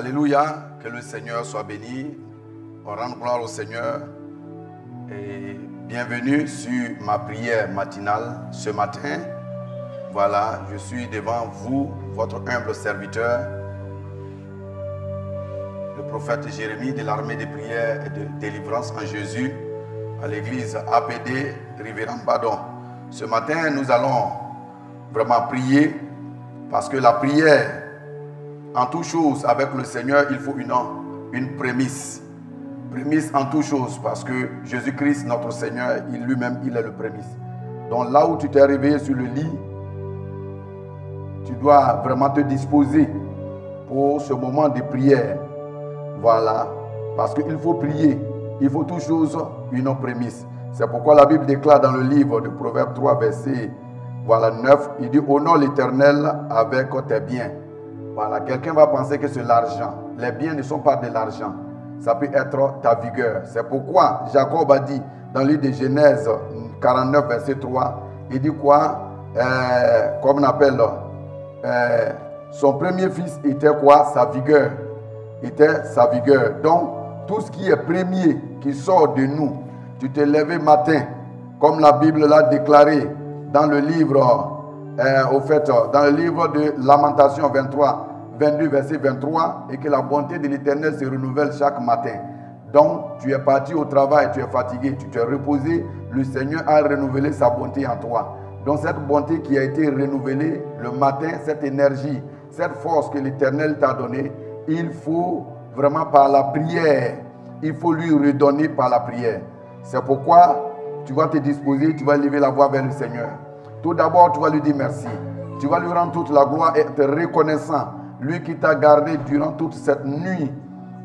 Alléluia, que le Seigneur soit béni. On rend gloire au Seigneur. Et bienvenue sur ma prière matinale ce matin. Voilà, je suis devant vous, votre humble serviteur, le prophète Jérémie de l'armée de prière et de délivrance en Jésus, à l'église APD Révérend Badon. Ce matin, nous allons vraiment prier, parce que la prière, en toute chose, avec le Seigneur, il faut une prémisse. Prémisse en toute chose, parce que Jésus-Christ, notre Seigneur, lui-même, il est le prémisse. Donc là où tu t'es réveillé sur le lit, tu dois vraiment te disposer pour ce moment de prière. Voilà, parce qu'il faut prier. Il faut toute chose une prémisse. C'est pourquoi la Bible déclare dans le livre de Proverbes 3, verset 9, il dit « Honore l'Éternel avec tes biens ». Voilà, quelqu'un va penser que c'est l'argent. Les biens ne sont pas de l'argent. Ça peut être ta vigueur. C'est pourquoi Jacob a dit dans le livre de Genèse 49, verset 3, il dit quoi? Comme on appelle, son premier fils était quoi? Sa vigueur. Était sa vigueur. Donc, tout ce qui est premier, qui sort de nous, tu te lèves matin, comme la Bible l'a déclaré dans le livre, dans le livre de Lamentation 22, verset 23, et que la bonté de l'Éternel se renouvelle chaque matin. Donc, tu es parti au travail, tu es fatigué, tu t'es reposé, le Seigneur a renouvelé sa bonté en toi. Donc, cette bonté qui a été renouvelée le matin, cette énergie, cette force que l'Éternel t'a donnée, il faut vraiment par la prière, il faut lui redonner par la prière. C'est pourquoi tu vas te disposer, tu vas lever la voix vers le Seigneur. Tout d'abord, tu vas lui dire merci. Tu vas lui rendre toute la gloire et être reconnaissant. Lui qui t'a gardé durant toute cette nuit.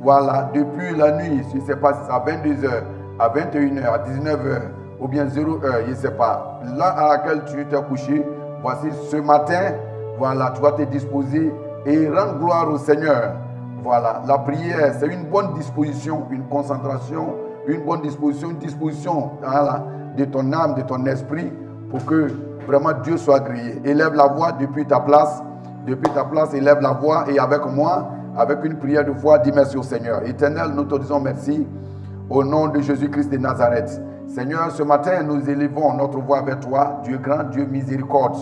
Voilà, depuis la nuit, je ne sais pas si c'est à 22h, à 21h, à 19h, ou bien 0h, je ne sais pas. Là à laquelle tu t'es couché, voici ce matin, voilà, tu vas te disposer et rendre gloire au Seigneur. Voilà, la prière, c'est une bonne disposition, une concentration, une bonne disposition, voilà, de ton âme, de ton esprit, pour que vraiment Dieu soit agréé. Élève la voix depuis ta place, élève la voix et avec moi, avec une prière de foi, dis merci au Seigneur. Éternel, nous te disons merci au nom de Jésus-Christ de Nazareth. Seigneur, ce matin, nous élevons notre voix vers toi, Dieu grand, Dieu miséricorde.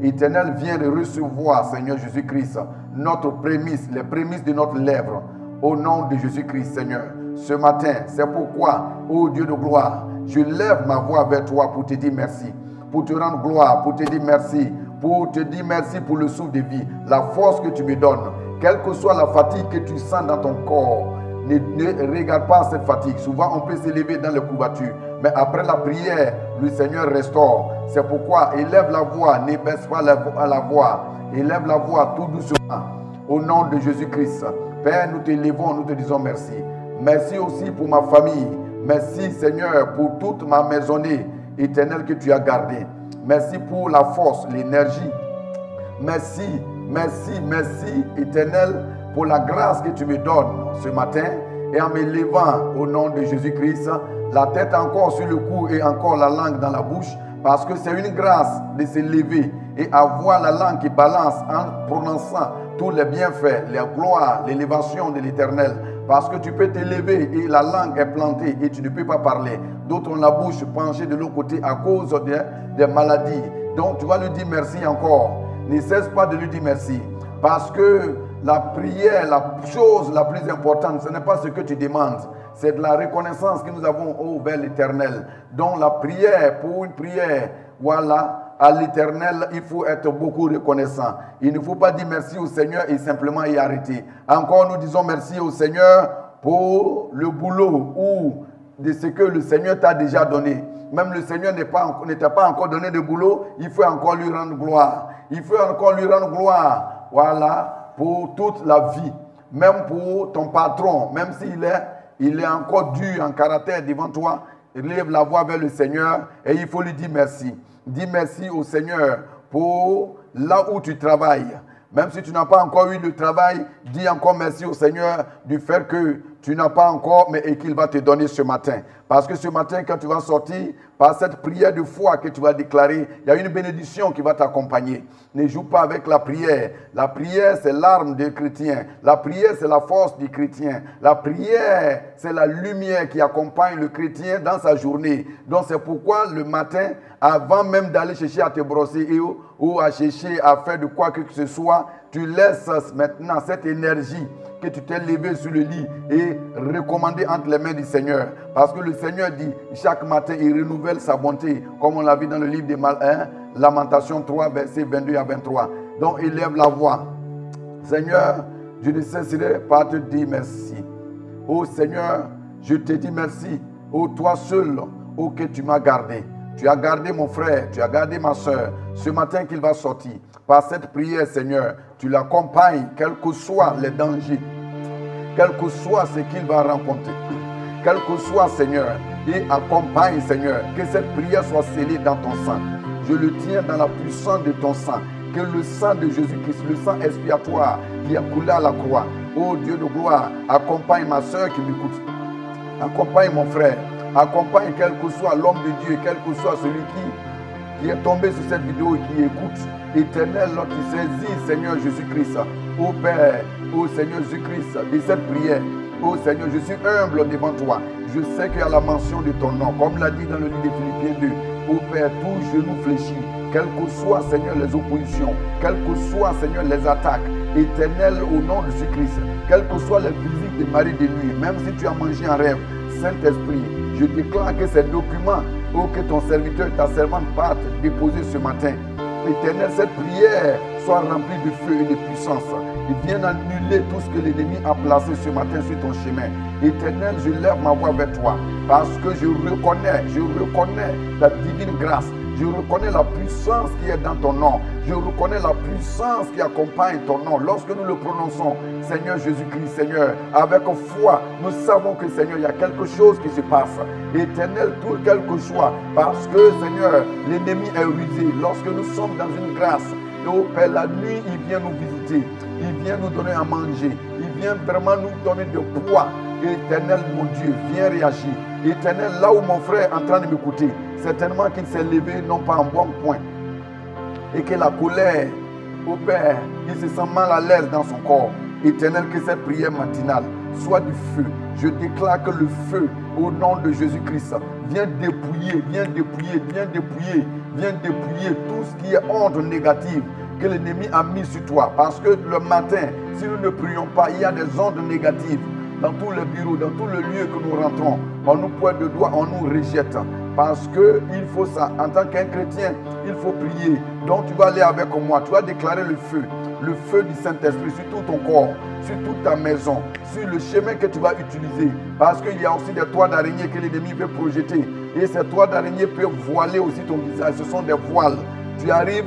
Éternel, viens de recevoir, Seigneur Jésus-Christ, notre prémisse, les prémices de notre lèvre, au nom de Jésus-Christ, Seigneur. Ce matin, c'est pourquoi, ô Dieu de gloire, je lève ma voix vers toi pour te dire merci, pour te rendre gloire, pour te dire merci, pour te dire merci pour le souffle de vie, la force que tu me donnes, quelle que soit la fatigue que tu sens dans ton corps. Ne regarde pas cette fatigue. Souvent, on peut s'élever dans les courbatures. Mais après la prière, le Seigneur restaure. C'est pourquoi élève la voix, ne baisse pas la voix. Élève la voix tout doucement. Au nom de Jésus-Christ. Père, nous te levons, nous te disons merci. Merci aussi pour ma famille. Merci, Seigneur, pour toute ma maisonnée éternelle que tu as gardée. Merci pour la force, l'énergie. Merci, éternel, pour la grâce que tu me donnes ce matin. Et en me levant au nom de Jésus-Christ, la tête encore sur le cou et encore la langue dans la bouche, parce que c'est une grâce de se lever et avoir la langue qui balance en prononçant tous les bienfaits, les gloires, l'élévation de l'Éternel. Parce que tu peux te lever et la langue est plantée et tu ne peux pas parler. D'autres ont la bouche penchée de l'autre côté à cause des maladies. Donc tu vas lui dire merci encore. Ne cesse pas de lui dire merci. Parce que la prière, la chose la plus importante, ce n'est pas ce que tu demandes. C'est de la reconnaissance que nous avons vers l'Éternel. Donc la prière, pour une prière, voilà, à l'Éternel, il faut être beaucoup reconnaissant. Il ne faut pas dire merci au Seigneur et simplement y arrêter. Encore, nous disons merci au Seigneur pour le boulot ou de ce que le Seigneur t'a déjà donné. Même le Seigneur ne t'a pas encore donné de boulot, il faut encore lui rendre gloire. Il faut encore lui rendre gloire, voilà, pour toute la vie. Même pour ton patron, même s'il est encore dur en caractère devant toi, lève la voix vers le Seigneur et il faut lui dire merci. Dis merci au Seigneur pour là où tu travailles. Même si tu n'as pas encore eu le travail, dis encore merci au Seigneur du fait que tu n'as pas encore, mais et qu'il va te donner ce matin. Parce que ce matin, quand tu vas sortir, par cette prière de foi que tu vas déclarer, il y a une bénédiction qui va t'accompagner. Ne joue pas avec la prière. La prière, c'est l'arme des chrétiens. La prière, c'est la force du chrétien. La prière, c'est la lumière qui accompagne le chrétien dans sa journée. Donc c'est pourquoi le matin, avant même d'aller chercher à te brosser ou à chercher à faire de quoi que ce soit, tu laisses maintenant cette énergie que tu t'es levé sur le lit et recommandé entre les mains du Seigneur. Parce que le Seigneur dit, chaque matin, il renouvelle sa bonté, comme on l'a vu dans le livre des Lamentations 3, versets 22 à 23. Donc, élève la voix. Seigneur, je ne cesserai pas de te dire merci. Oh Seigneur, je te dis merci. Oh toi seul, oh que tu m'as gardé. Tu as gardé mon frère, tu as gardé ma soeur. Ce matin qu'il va sortir, par cette prière, Seigneur, tu l'accompagnes, quels que soient les dangers, quel que soit ce qu'il va rencontrer, quel que soit, Seigneur, et accompagne, Seigneur, que cette prière soit scellée dans ton sang. Je le tiens dans la puissance de ton sang, que le sang de Jésus-Christ, le sang expiatoire qui a coulé à la croix, ô Dieu de gloire, accompagne ma soeur qui m'écoute, accompagne mon frère, accompagne quel que soit l'homme de Dieu, quel que soit celui qui est tombé sur cette vidéo et qui écoute. Éternel, tu saisis, Seigneur Jésus-Christ, ô Père, ô Seigneur Jésus-Christ, de cette prière. Ô Seigneur, je suis humble devant toi. Je sais qu'il y a la mention de ton nom, comme l'a dit dans le livre de Philippiens 2. Ô Père, tout genou fléchit, quelles que soient, Seigneur, les oppositions, quelles que soient, Seigneur, les attaques. Éternel, au nom de Jésus-Christ, quelles que soient les visites de mari de nuit, même si tu as mangé en rêve, Saint-Esprit, je déclare que ces documents, ô que ton serviteur et ta servante partent déposer ce matin. Éternel, cette prière soit remplie de feu et de puissance. Et vienne annuler tout ce que l'ennemi a placé ce matin sur ton chemin. Éternel, je lève ma voix vers toi parce que je reconnais ta divine grâce. Je reconnais la puissance qui est dans ton nom. Je reconnais la puissance qui accompagne ton nom. Lorsque nous le prononçons, Seigneur Jésus-Christ, Seigneur, avec foi, nous savons que, Seigneur, il y a quelque chose qui se passe. Éternel, tout quel que soit, parce que, Seigneur, l'ennemi est rusé. Lorsque nous sommes dans une grâce, oh Père, la nuit, il vient nous visiter. Il vient nous donner à manger. Il vient vraiment nous donner de poids. Éternel, mon Dieu, viens réagir. Éternel, là où mon frère est en train de m'écouter, certainement qu'il s'est levé non pas en bon point. Et que la colère, au Père, il se sent mal à l'aise dans son corps. Éternel, que cette prière matinale soit du feu. Je déclare que le feu, au nom de Jésus-Christ, vient dépouiller tout ce qui est onde négative que l'ennemi a mis sur toi. Parce que le matin, si nous ne prions pas, il y a des ondes négatives dans tous les bureaux, dans tous les lieux que nous rentrons. On nous pointe de doigt, on nous rejette. Parce qu'il faut ça. En tant qu'un chrétien, il faut prier. Donc tu vas aller avec moi. Tu vas déclarer le feu du Saint-Esprit sur tout ton corps, sur toute ta maison, sur le chemin que tu vas utiliser. Parce qu'il y a aussi des toits d'araignée que l'ennemi peut projeter. Et ces toits d'araignée peuvent voiler aussi ton visage. Ce sont des voiles. Tu arrives,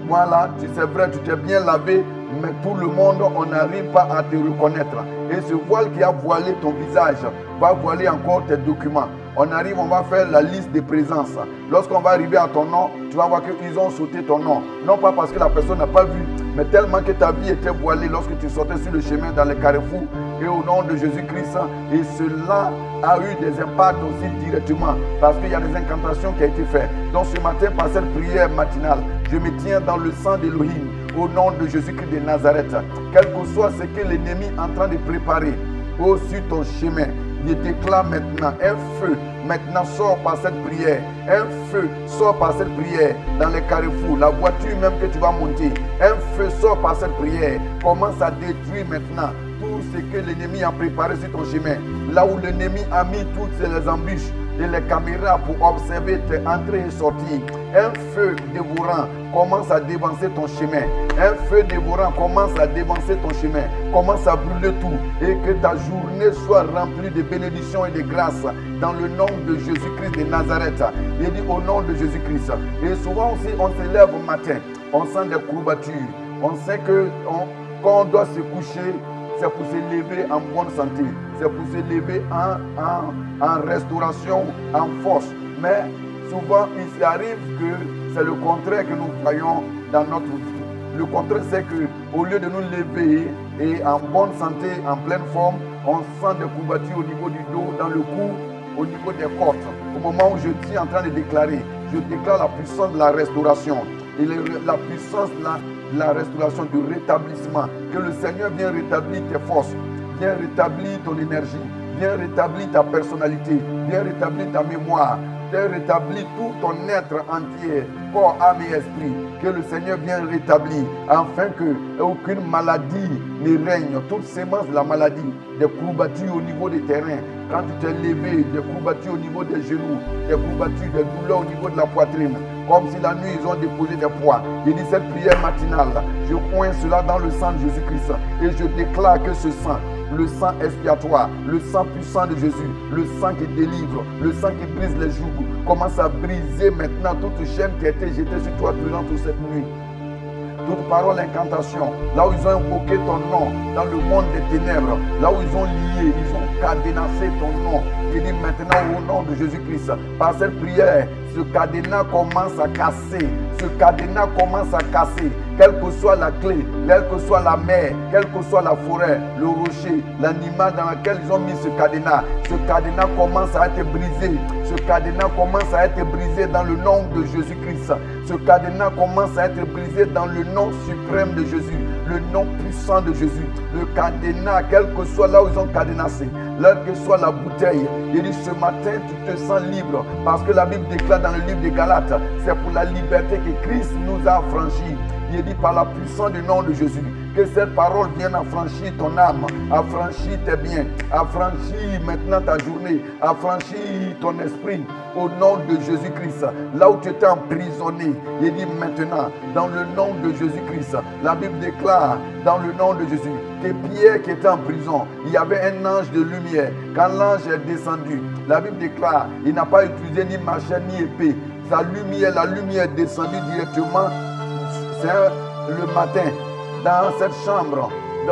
voilà, c'est vrai, tu t'es bien lavé, mais tout le monde, on n'arrive pas à te reconnaître. Et ce voile qui a voilé ton visage va voiler encore tes documents. On arrive, on va faire la liste des présences. Lorsqu'on va arriver à ton nom, tu vas voir qu'ils ont sauté ton nom. Non pas parce que la personne n'a pas vu, mais tellement que ta vie était voilée lorsque tu sortais sur le chemin dans les carrefours. Et au nom de Jésus-Christ, et cela a eu des impacts aussi directement, parce qu'il y a des incantations qui ont été faites. Donc ce matin, par cette prière matinale, je me tiens dans le sang d'Élohim, au nom de Jésus-Christ de Nazareth. Quel que soit ce que l'ennemi est en train de préparer sur ton chemin, je déclare maintenant un feu. Maintenant sort par cette prière. Un feu sort par cette prière dans les carrefours. La voiture même que tu vas monter. Un feu sort par cette prière. Commence à détruire maintenant tout ce que l'ennemi a préparé sur ton chemin. Là où l'ennemi a mis toutes les embûches et les caméras pour observer tes entrées et sorties. Un feu dévorant commence à dévancer ton chemin. Un feu dévorant commence à dévancer ton chemin. Commence à brûler tout. Et que ta journée soit remplie de bénédictions et de grâces. Dans le nom de Jésus-Christ de Nazareth. Il dit au nom de Jésus-Christ. Et souvent aussi, on se lève au matin. On sent des courbatures. On sait que quand on doit se coucher, c'est pour se lever en bonne santé. C'est pour se lever en restauration, en force. Mais souvent, il arrive que c'est le contraire que nous voyons dans notre vie. Le contraire, c'est qu'au lieu de nous lever et en bonne santé, en pleine forme, On sent des courbatures au niveau du dos, dans le cou, au niveau des côtes. Au moment où je suis en train de déclarer, je déclare la puissance de la restauration. Et la puissance de la restauration, du rétablissement. Que le Seigneur vienne rétablir tes forces, viens rétablir ton énergie, viens rétablir ta personnalité, viens rétablir ta mémoire, viens rétablir tout ton être entier, corps, âme et esprit. Que le Seigneur vienne rétablir, afin que aucune maladie ne règne. Toute sémence de la maladie, des courbatures au niveau des terrains, quand tu t'es levé, des courbatures au niveau des genoux, des courbatures, des douleurs au niveau de la poitrine, comme si la nuit ils ont déposé des poids. Je dis cette prière matinale, je coince cela dans le sang de Jésus-Christ et je déclare que ce sang, le sang expiatoire, le sang puissant de Jésus, le sang qui délivre, le sang qui brise les jougs, commence à briser maintenant toute chaîne qui a été jetée sur toi durant toute cette nuit. Toute parole, incantation, là où ils ont invoqué ton nom, dans le monde des ténèbres, là où ils ont lié, ils ont cadenassé ton nom. Il dit maintenant au nom de Jésus-Christ, par cette prière, ce cadenas commence à casser. Ce cadenas commence à casser. Quelle que soit la clé, quelle que soit la mer, quelle que soit la forêt, le rocher, l'animal dans lequel ils ont mis ce cadenas commence à être brisé. Ce cadenas commence à être brisé dans le nom de Jésus-Christ. Ce cadenas commence à être brisé dans le nom suprême de Jésus, le nom puissant de Jésus. Le cadenas, quel que soit là où ils ont cadenassé, là que soit la bouteille, il dit ce matin tu te sens libre, parce que la Bible déclare dans le livre de Galates, c'est pour la liberté que Christ nous a affranchis. Il dit par la puissance du nom de Jésus, que cette parole vienne affranchir ton âme, affranchir tes biens, affranchir maintenant ta journée, affranchir ton esprit au nom de Jésus-Christ. Là où tu étais emprisonné, il dit maintenant, dans le nom de Jésus-Christ, la Bible déclare dans le nom de Jésus, que Pierre qui était en prison, il y avait un ange de lumière. Quand l'ange est descendu, la Bible déclare, il n'a pas utilisé ni machette ni épée. Sa lumière, la lumière est descendue directement. C'est le matin, dans cette chambre,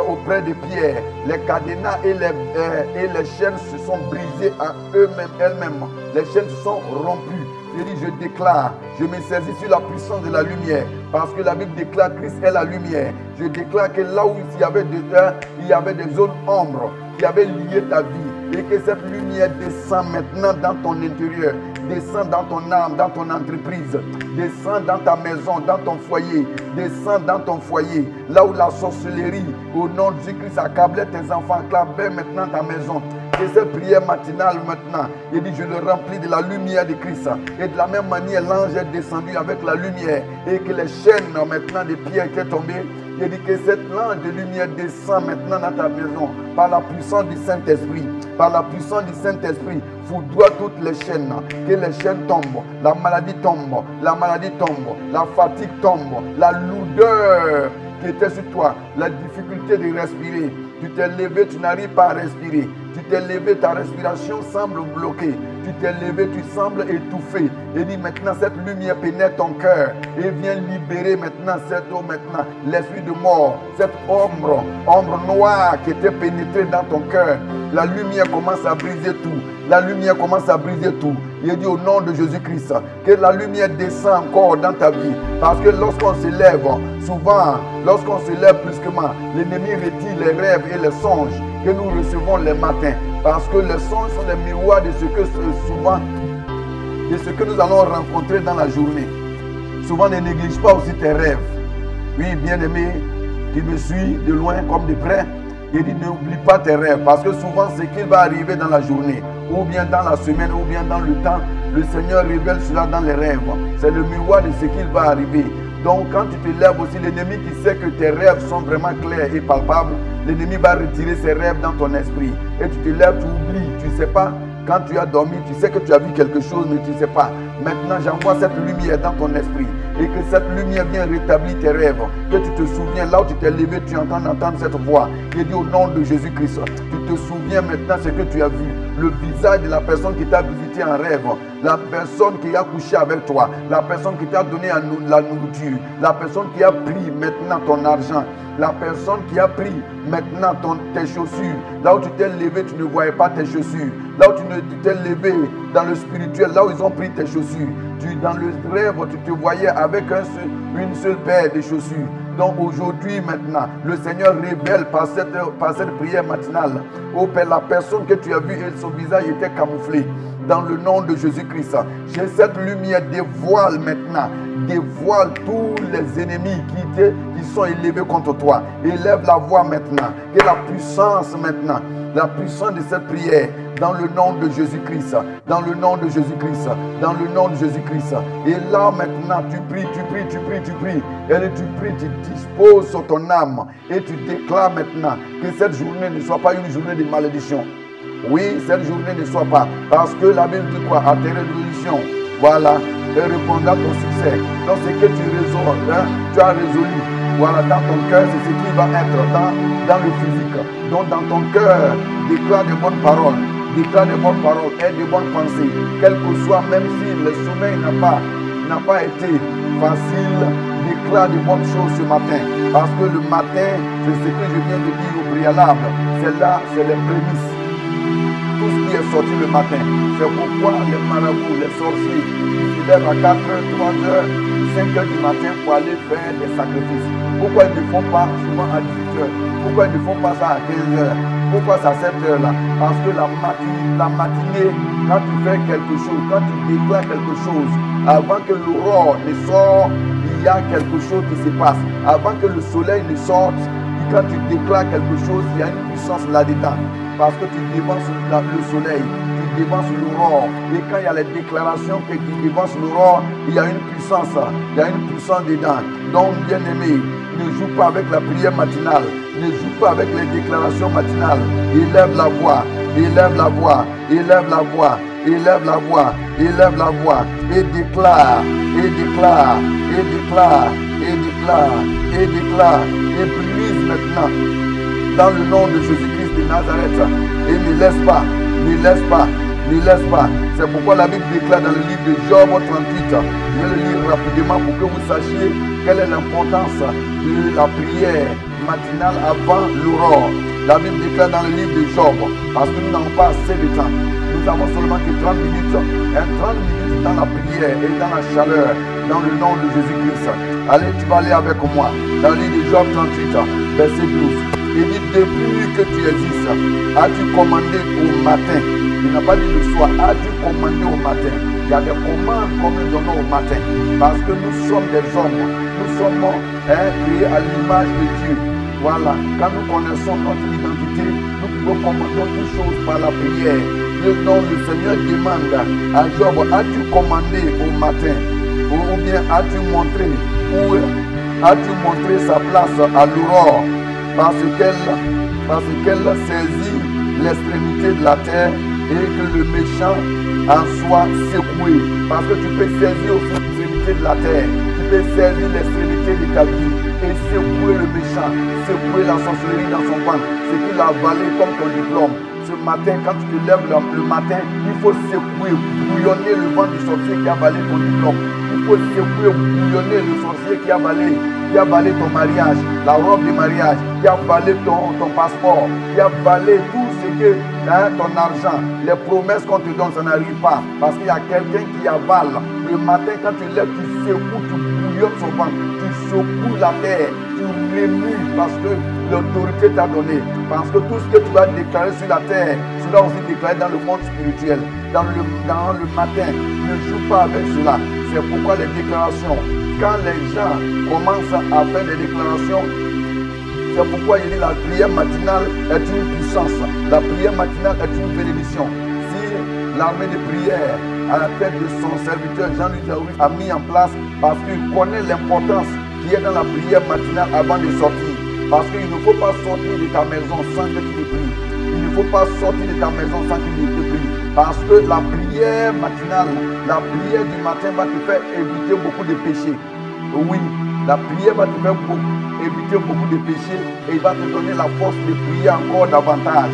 auprès de Pierre, les cadenas et les chaînes se sont brisées à elles-mêmes. Les chaînes se sont rompues. Je dis, je déclare, je me saisis sur la puissance de la lumière, parce que la Bible déclare Christ est la lumière. Je déclare que là où il y avait des zones ombres qui avaient lié ta vie, et que cette lumière descend maintenant dans ton intérieur, descend dans ton âme, dans ton entreprise, descend dans ta maison, dans ton foyer, descend dans ton foyer, là où la sorcellerie, au nom de Jésus-Christ, accablait tes enfants, acclamait maintenant ta maison. Et cette prière matinale maintenant, il dit je le remplis de la lumière de Christ. Et de la même manière, l'ange est descendu avec la lumière, et que les chaînes maintenant de pierre qui est tombée, il dit que cette langue de lumière descend maintenant dans ta maison par la puissance du Saint-Esprit. Par la puissance du Saint-Esprit, foudroie toutes les chaînes. Que les chaînes tombent, la maladie tombe, la fatigue tombe, la lourdeur qui était sur toi, la difficulté de respirer. Tu t'es levé, tu n'arrives pas à respirer. Tu t'es levé, ta respiration semble bloquée. Tu t'es levé, tu sembles étouffé. Et dit maintenant, cette lumière pénètre ton cœur et vient libérer maintenant cette eau maintenant, l'esprit de mort, cette ombre noire qui était pénétrée dans ton cœur. La lumière commence à briser tout. La lumière commence à briser tout. Il dit au nom de Jésus-Christ que la lumière descend encore dans ta vie. Parce que lorsqu'on se lève, souvent, lorsqu'on se lève brusquement, l'ennemi retire les rêves et les songes que nous recevons les matins. Parce que les songes sont les miroirs de ce que nous allons rencontrer dans la journée. Souvent, ne néglige pas aussi tes rêves. Oui, bien-aimé, qui me suit de loin comme de près, il dit n'oublie pas tes rêves. Parce que souvent, ce qui va arriver dans la journée, ou bien dans la semaine, ou bien dans le temps, le Seigneur révèle cela dans les rêves. C'est le miroir de ce qu'il va arriver. Donc quand tu te lèves aussi, l'ennemi qui sait que tes rêves sont vraiment clairs et palpables, l'ennemi va retirer ses rêves dans ton esprit. Et tu te lèves, tu oublies, tu ne sais pas. Quand tu as dormi, tu sais que tu as vu quelque chose, mais tu ne sais pas. Maintenant, j'envoie cette lumière dans ton esprit. Et que cette lumière vienne rétablir tes rêves. Que tu te souviens, là où tu t'es levé, tu entends cette voix. Qui dit au nom de Jésus-Christ. Tu te souviens maintenant ce que tu as vu. Le visage de la personne qui t'a visité en rêve. La personne qui a couché avec toi. La personne qui t'a donné la nourriture. La personne qui a pris maintenant ton argent. La personne qui a pris maintenant tes chaussures. Là où tu t'es levé, tu ne voyais pas tes chaussures. Là où tu t'es levé dans le spirituel, là où ils ont pris tes chaussures. Dans le rêve, tu te voyais avec une seule paire de chaussures. Donc aujourd'hui, maintenant, le Seigneur révèle par cette prière matinale, oh Père, la personne que tu as vue et son visage était camouflé. Dans le nom de Jésus-Christ, j'ai cette lumière, dévoile maintenant, dévoile tous les ennemis qui sont élevés contre toi. Élève la voix maintenant, que la puissance maintenant, la puissance de cette prière, dans le nom de Jésus-Christ, dans le nom de Jésus-Christ, dans le nom de Jésus-Christ. Et là maintenant, tu pries, et tu pries, tu disposes sur ton âme et tu déclares maintenant que cette journée ne soit pas une journée de malédiction. Oui, cette journée ne soit pas, parce que la Bible dit quoi? À tes résolutions, voilà, et répondra ton succès. Donc ce que tu résous, tu as résolu, voilà, dans ton cœur, c'est ce qui va être dans le physique. Donc dans ton cœur, déclare de bonnes paroles. Déclare de bonnes paroles et de bonnes pensées, quel que soit, même si le sommeil n'a pas été facile, déclare de bonnes choses ce matin. Parce que le matin, c'est ce que je viens de dire au préalable. C'est là, c'est les prémices. Tout ce qui est sorti le matin. C'est pourquoi les marabouts, les sorciers, ils se lèvent à 4h, 3h, 5h du matin pour aller faire des sacrifices. Pourquoi ils ne font pas souvent à 18h? Pourquoi ils ne font pas ça à 15h? Pourquoi c'est à cette heure-là? Parce que la matinée, quand tu fais quelque chose, quand tu déclares quelque chose, avant que l'aurore ne sorte, il y a quelque chose qui se passe. Avant que le soleil ne sorte, quand tu déclares quelque chose, il y a une puissance là-dedans. Parce que tu dévances le soleil, tu dévances l'aurore. Et quand il y a les déclarations qui dévancent l'aurore, il y a une puissance. Il y a une puissance dedans. Donc, bien aimé, ne joue pas avec la prière matinale. Ne joue pas avec les déclarations matinales. Élève la voix, élève la voix, élève la voix, élève la voix, élève la voix. Et déclare, et déclare, et déclare, et déclare, et déclare. Et brise maintenant dans le nom de Jésus-Christ de Nazareth. Et ne laisse pas, ne laisse pas, ne laisse pas. C'est pourquoi la Bible déclare dans le livre de Job 38, je vais le lire rapidement pour que vous sachiez quelle est l'importance de la prière matinale avant l'aurore. La Bible déclare dans le livre de Job, parce que nous n'avons pas assez de temps. Nous avons seulement que 30 minutes, et 30 minutes dans la prière et dans la chaleur, dans le nom de Jésus-Christ. Allez, tu vas aller avec moi dans le livre de Job 38, verset 12. Il dit, depuis que tu existes, as-tu commandé au matin? Il n'a pas dit le soir, as-tu commandé au matin? Il y a des commandes qu'on nous donne au matin. Parce que nous sommes des hommes. Nous sommes créés à l'image de Dieu. Voilà. Quand nous connaissons notre identité, nous pouvons commander toutes choses par la prière. Donc le Seigneur demande à Job, as-tu commandé au matin? Ou bien as-tu montré sa place à l'aurore? Parce qu'elle saisit l'extrémité de la terre et que le méchant en soit secoué. Parce que tu peux saisir aussi l'extrémité de la terre, tu peux saisir l'extrémité de ta vie et secouer le méchant, secouer la sorcellerie dans son ventre, c'est qu'il a avalé comme ton diplôme. Ce matin, quand tu te lèves le matin, il faut secouer, bouillonner le ventre du sorcier qui a avalé ton diplôme. Il faut secouer, bouillonner le sorcier qui a avalé ton mariage, la robe de mariage, qui a avalé ton passeport, qui a avalé tout ce que ton argent, les promesses qu'on te donne, ça n'arrive pas. Parce qu'il y a quelqu'un qui avale. Le matin, quand tu lèves, tu secoues, tu bouillonnes son ventre, tu secoues la terre, tu remues parce que l'autorité t'a donné. Parce que tout ce que tu vas déclarer sur la terre, tu vas aussi déclarer dans le monde spirituel. Dans le matin, ne joue pas avec cela. C'est pourquoi les déclarations, quand les gens commencent à faire des déclarations, c'est pourquoi il dit la prière matinale est une puissance. La prière matinale est une bénédiction. Si l'armée de prière à la tête de son serviteur Jean-Luc Jaoui a mis en place, parce qu'il connaît l'importance qui est dans la prière matinale avant de sortir. Parce qu'il ne faut pas sortir de ta maison sans que tu ne pries. Il ne faut pas sortir de ta maison sans que tu ne pries. Parce que la prière matinale, la prière du matin va te faire éviter beaucoup de péchés. Oui, la prière va te faire éviter beaucoup de péchés et il va te donner la force de prier encore davantage.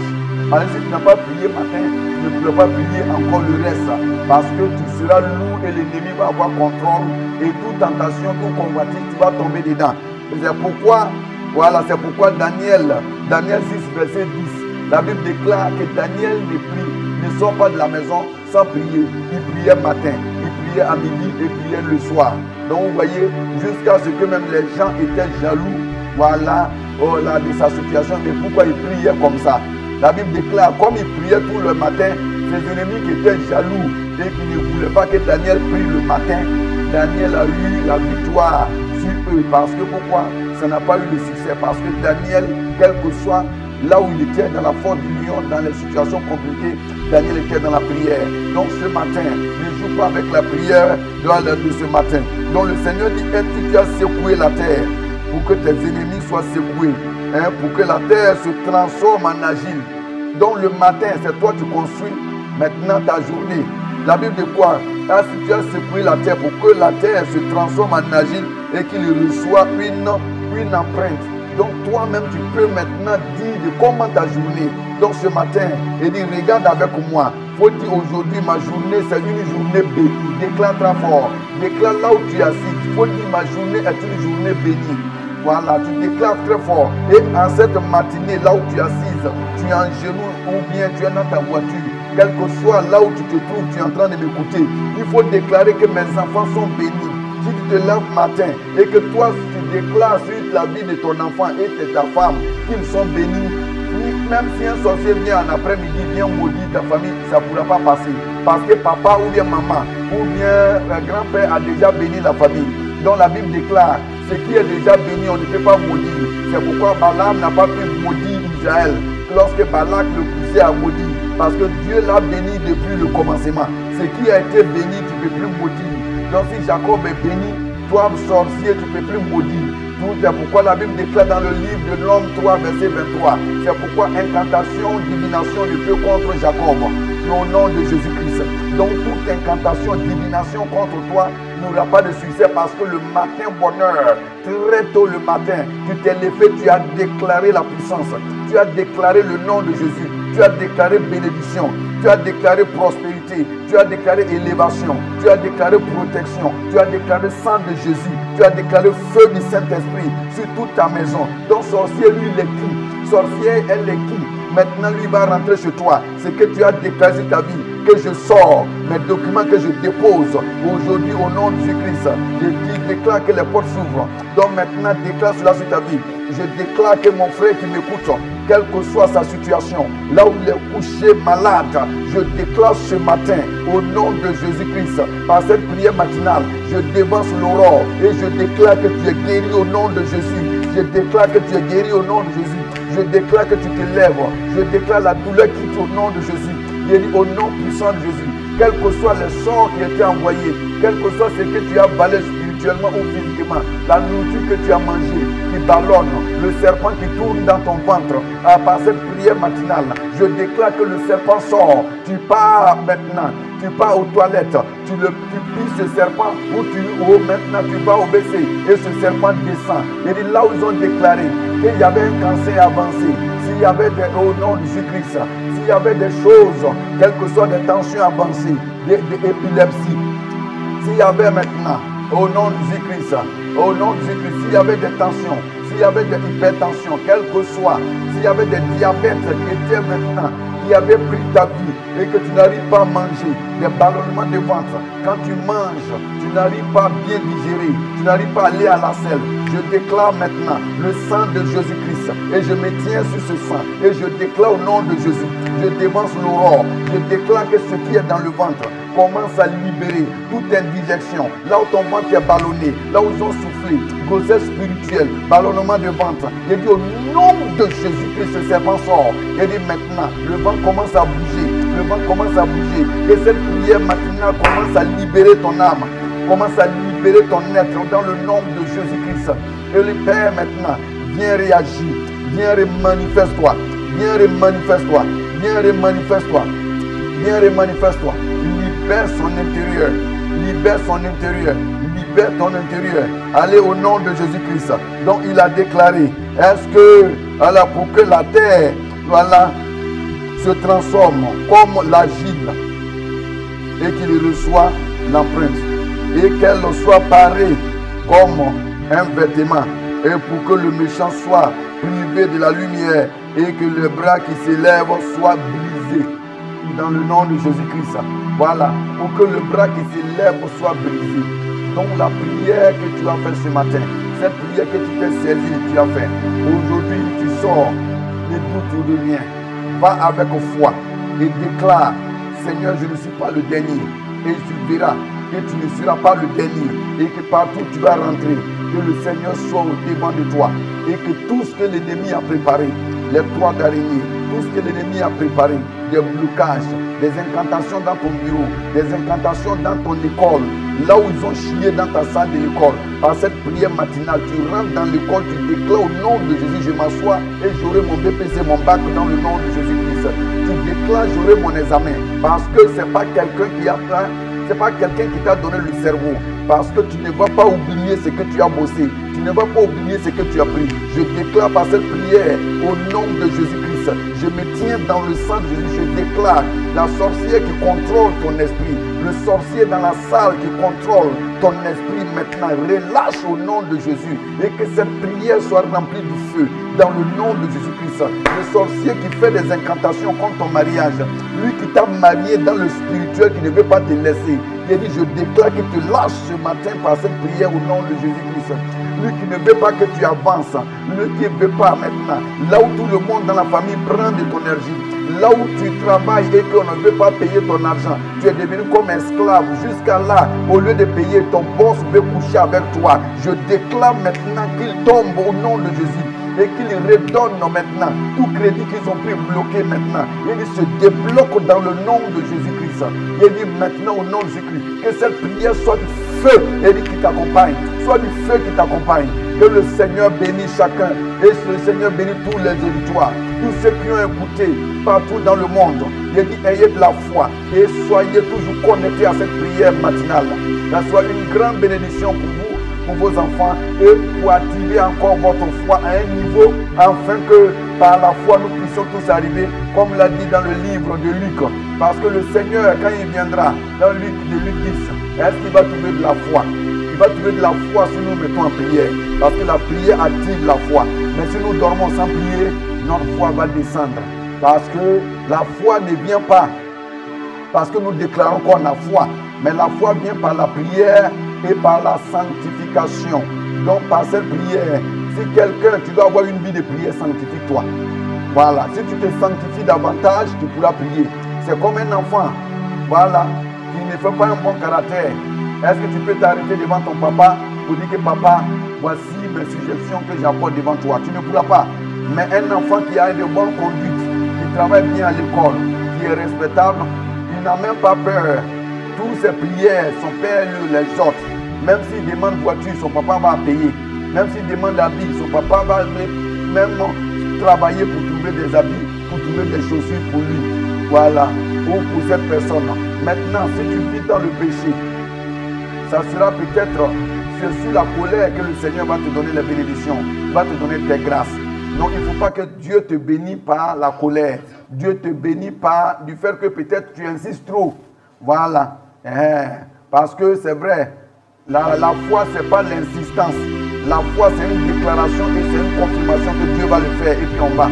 Parce que si tu n'as pas prié matin, tu ne pourras pas prier encore le reste. Parce que tu seras lourd et l'ennemi va avoir contrôle. Et toute tentation, tout convoitise, tu vas tomber dedans. C'est pourquoi, voilà, c'est pourquoi Daniel 6, verset 10, la Bible déclare que Daniel ne sort pas de la maison sans prier. Il priait matin, il priait à midi et priait le soir. Donc vous voyez, jusqu'à ce que même les gens étaient jaloux, voilà, oh là, de sa situation et pourquoi il priait comme ça. La Bible déclare, comme il priait tout le matin, ses ennemis qui étaient jaloux et qui ne voulaient pas que Daniel prie le matin, Daniel a eu la victoire sur eux. Parce que pourquoi ça n'a pas eu de succès? Parce que Daniel, quel que soit là où il était, dans la force du lion, dans les situations compliquées, Daniel était dans la prière. Donc ce matin, ne joue pas avec la prière de ce matin. Donc le Seigneur dit, est-ce que tu as secoué la terre pour que tes ennemis soient secoués, hein, pour que la terre se transforme en argile. Donc le matin, c'est toi qui construis maintenant ta journée. La Bible dit quoi? Si tu as secoué la terre pour que la terre se transforme en argile et qu'il reçoit une empreinte. Donc toi-même, tu peux maintenant dire de comment ta journée. Donc ce matin, il dit, regarde avec moi. Il faut dire aujourd'hui, ma journée, c'est une journée bénie. Déclare très fort. Déclare là où tu es assis. Il faut dire, ma journée est une journée bénie. Voilà, tu déclares très fort. Et en cette matinée, là où tu es assise, tu es en genoux ou bien tu es dans ta voiture. Quel que soit là où tu te trouves, tu es en train de m'écouter. Il faut déclarer que mes enfants sont bénis. Si tu te lèves matin et que toi, tu déclares sur la vie de ton enfant et de ta femme qu'ils sont bénis, même si un sorcier vient en après-midi, vient maudire ta famille, ça ne pourra pas passer. Parce que papa ou bien maman ou bien grand-père a déjà béni la famille. Donc la Bible déclare, ce qui est déjà béni, on ne peut pas maudire. C'est pourquoi Balaam n'a pas pu maudire Israël lorsque Balak le poussait à maudire. Parce que Dieu l'a béni depuis le commencement. Ce qui a été béni, tu ne peux plus maudire. Donc si Jacob est béni, toi sorcier, tu ne peux plus maudire. C'est pourquoi la Bible déclare dans le livre de l'homme 3, verset 23. C'est pourquoi incantation, divination ne peut contre Jacob. Au nom de Jésus-Christ. Donc toute incantation, divination contre toi n'aura pas de succès parce que le matin bonheur, très tôt le matin, tu t'es levé, tu as déclaré la puissance. Tu as déclaré le nom de Jésus. Tu as déclaré bénédiction. Tu as déclaré prospérité. Tu as déclaré élévation. Tu as déclaré protection. Tu as déclaré sang de Jésus. Tu as déclaré feu du Saint-Esprit sur toute ta maison. Donc sorcier, lui, il est qui? Sorcier, elle est qui? Maintenant, lui va rentrer chez toi. C'est que tu as déclaré sur ta vie. Que je sors, mes documents que je dépose aujourd'hui au nom de Jésus-Christ. Je déclare que les portes s'ouvrent. Donc maintenant, déclare cela sur ta vie. Je déclare que mon frère qui m'écoute, quelle que soit sa situation, là où il est couché malade, je déclare ce matin au nom de Jésus-Christ, par cette prière matinale, je dévance l'aurore et je déclare que tu es guéri au nom de Jésus. Je déclare que tu es guéri au nom de Jésus. Je déclare que tu te lèves. Je déclare la douleur quitte au nom de Jésus. Il dit au nom puissant de Jésus, quels que soient les sorts qui étaient envoyés, quel que soit ce que tu as avalé spirituellement ou physiquement, la nourriture que tu as mangée, qui ballonne, le serpent qui tourne dans ton ventre, par cette prière matinale, je déclare que le serpent sort. Tu pars maintenant, tu pars aux toilettes, tu pisses ce serpent ou maintenant tu vas au WC et ce serpent descend. Il dit là où ils ont déclaré qu'il y avait un cancer avancé, s'il y avait au nom de Jésus-Christ, s'il y avait des choses, quelles que soient des tensions avancées, des épilepsies, s'il y avait maintenant, au nom de Jésus-Christ, au nom de Jésus-Christ, s'il y avait des tensions, s'il y avait des hypertensions, quelles que soient, s'il y avait des diabètes qui étaient maintenant, qui avaient pris ta vie et que tu n'arrives pas à manger, des ballonnements de ventre, quand tu manges, tu n'arrives pas à bien digérer, tu n'arrives pas à aller à la selle. Je déclare maintenant le sang de Jésus-Christ et je me tiens sur ce sang et je déclare au nom de Jésus, je dévance l'aurore, je déclare que ce qui est dans le ventre commence à libérer toute indigestion, là où ton ventre est ballonné, là où ils ont soufflé, grossesse spirituelle, ballonnement de ventre. Il dit au nom de Jésus-Christ, ce serpent sort. Il dit maintenant, le ventre commence à bouger, le ventre commence à bouger, et cette prière matinale commence à libérer ton âme, commence à libérer ton être dans le nom de Jésus-Christ. Et le Père maintenant, viens réagir, viens remanifeste-toi, viens remanifeste-toi, viens remanifeste-toi, viens remanifeste-toi. Libère son intérieur, libère son intérieur, libère ton intérieur. Allez au nom de Jésus-Christ. Donc il a déclaré, est-ce que, voilà, pour que la terre, voilà, se transforme comme l'argile et qu'il reçoit l'empreinte et qu'elle soit parée comme un vêtement et pour que le méchant soit privé de la lumière et que le bras qui s'élève soit brisé dans le nom de Jésus-Christ. Voilà, pour que le bras qui s'élève soit brisé. Donc la prière que tu as faite ce matin, cette prière que tu t'es saisie, tu as fait. Aujourd'hui, tu sors, ne doute de rien. Va avec foi et déclare, Seigneur, je ne suis pas le dernier. Et tu verras que tu ne seras pas le dernier. Et que partout tu vas rentrer, que le Seigneur soit au devant de toi. Et que tout ce que l'ennemi a préparé, les toits d'araignée, tout ce que l'ennemi a préparé, des blocages, des incantations dans ton bureau, des incantations dans ton école, là où ils ont chié dans ta salle de l'école, par cette prière matinale, tu rentres dans l'école, tu déclares au nom de Jésus, je m'assois et j'aurai mon BPC, mon bac dans le nom de Jésus-Christ. Tu déclares, j'aurai mon examen, parce que ce n'est pas quelqu'un qui a fait, c'est pas quelqu'un qui t'a donné le cerveau, parce que tu ne vas pas oublier ce que tu as bossé, tu ne vas pas oublier ce que tu as pris. Je déclare par cette prière au nom de Jésus-Christ, je me tiens dans le sang de Jésus, je déclare la sorcière qui contrôle ton esprit, le sorcier dans la salle qui contrôle ton esprit maintenant, relâche au nom de Jésus et que cette prière soit remplie du feu dans le nom de Jésus-Christ. Le sorcier qui fait des incantations contre ton mariage, lui qui t'a marié dans le spirituel, qui ne veut pas te laisser, il dit, je déclare qu'il te lâche ce matin par cette prière au nom de Jésus-Christ. Lui qui ne veut pas que tu avances, lui qui ne veut pas maintenant, là où tout le monde dans la famille prend de ton énergie, là où tu travailles et qu'on ne veut pas payer ton argent, tu es devenu comme esclave. Jusqu'à là, au lieu de payer, ton boss veut coucher avec toi. Je déclare maintenant qu'il tombe au nom de Jésus et qu'il redonne maintenant tout crédit qu'ils ont pris bloqué maintenant. Il se débloque dans le nom de Jésus-Christ. Il dit maintenant au nom de Jésus-Christ que cette prière soit du feu et qui t'accompagne, soit du feu qui t'accompagne. Que le Seigneur bénisse chacun et que le Seigneur bénisse tous les auditoires, tous ceux qui ont écouté partout dans le monde. Il dit ayez de la foi et soyez toujours connectés à cette prière matinale. Ça soit une grande bénédiction pour vous, pour vos enfants et pour activer encore votre foi à un niveau afin que par la foi nous puissions tous arriver comme l'a dit dans le livre de Luc. Parce que le Seigneur, quand il viendra dans Luc 10, est-ce qu'il va trouver de la foi? Il va trouver de la foi si nous mettons en prière. Parce que la prière active la foi. Mais si nous dormons sans prier, notre foi va descendre. Parce que la foi ne vient pas parce que nous déclarons qu'on a foi. Mais la foi vient par la prière et par la sanctification. Donc par cette prière, si quelqu'un, tu dois avoir une vie de prière, sanctifie-toi. Voilà, si tu te sanctifies davantage, tu pourras prier. C'est comme un enfant, voilà, qui ne fait pas un bon caractère. Est-ce que tu peux t'arrêter devant ton papa pour dire que papa, voici mes suggestions que j'apporte devant toi? Tu ne pourras pas. Mais un enfant qui a une bonne conduite, qui travaille bien à l'école, qui est respectable, il n'a même pas peur. Toutes ses prières, son père les exhorte. Même s'il demande voiture, son papa va payer. Même s'il demande habits, son papa va même travailler pour trouver des habits, pour trouver des chaussures pour lui. Voilà, ou pour cette personne. Maintenant, si tu vis dans le péché, ça sera peut-être sur la colère que le Seigneur va te donner les bénédictions, va te donner tes grâces. Donc il ne faut pas que Dieu te bénisse par la colère. Dieu te bénit par du fait que peut-être tu insistes trop. Voilà. Parce que c'est vrai, la foi, ce n'est pas l'insistance. La foi, c'est une déclaration et c'est une confirmation que Dieu va le faire et puis on va.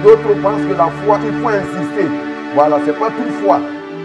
D'autres pensent que la foi, il faut insister. Voilà, ce n'est pas toute foi.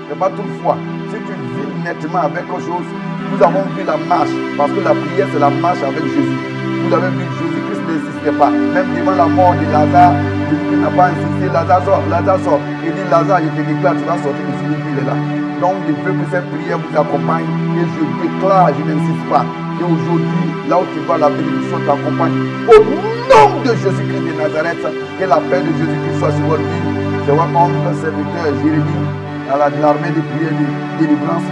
C'est pas toute foi. Si tu vis nettement avec quelque chose, nous avons vu la marche. Parce que la prière, c'est la marche avec Jésus. Vous avez vu, Jésus-Christ n'insistait pas. Même devant la mort de Lazare, Jésus n'a pas insisté. Lazare sort, Lazare sort. Il dit, Lazare, je te déclare, tu vas sortir de celui qui est là. Donc, je veux que cette prière vous accompagne. Et je déclare, je n'insiste pas. Et aujourd'hui, là où tu vas, la bénédiction t'accompagne. Au nom de Jésus-Christ de Nazareth, que la paix de Jésus-Christ soit sur votre vie. C'est votre oncle, serviteur Jérémie, à l'armée de prière de délivrance.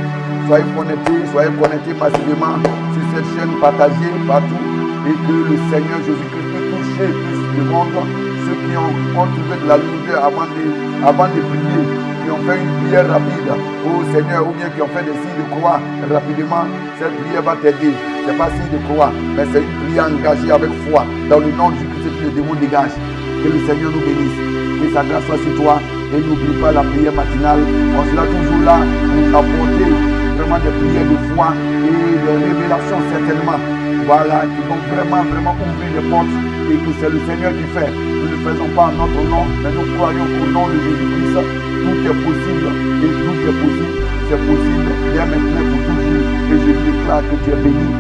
Soyez connectés massivement sur cette chaîne, partagée partout. Et que le Seigneur Jésus-Christ peut toucher plus le monde. Ceux qui ont trouvé de la lourdeur avant de prier, qui ont fait une prière rapide au Seigneur, ou bien qui ont fait des signes de croix rapidement, cette prière va t'aider. Ce n'est pas signe de croix, mais c'est une prière engagée avec foi. Dans le nom de Jésus-Christ, que le démon dégage. Que le Seigneur nous bénisse. Que sa grâce soit sur toi. Et n'oublie pas la prière matinale. On sera toujours là pour apporter vraiment des prières de foi et des révélations certainement. Voilà, qui vont vraiment ouvrir les portes. Et que c'est le Seigneur qui fait. Nous ne le faisons pas en notre nom, mais nous croyons au nom de Jésus-Christ. Tout est possible et tout est possible c'est possible, dès maintenant pour toujours. Et je déclare que tu es béni,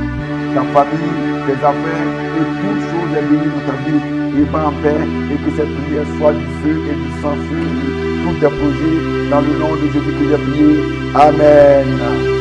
ta famille, tes affaires, et toutes choses est bénies dans ta vie. Et va en paix, et que cette prière soit du feu et du sang sur tous tes projets, dans le nom de Jésus que j'ai prié. Amen.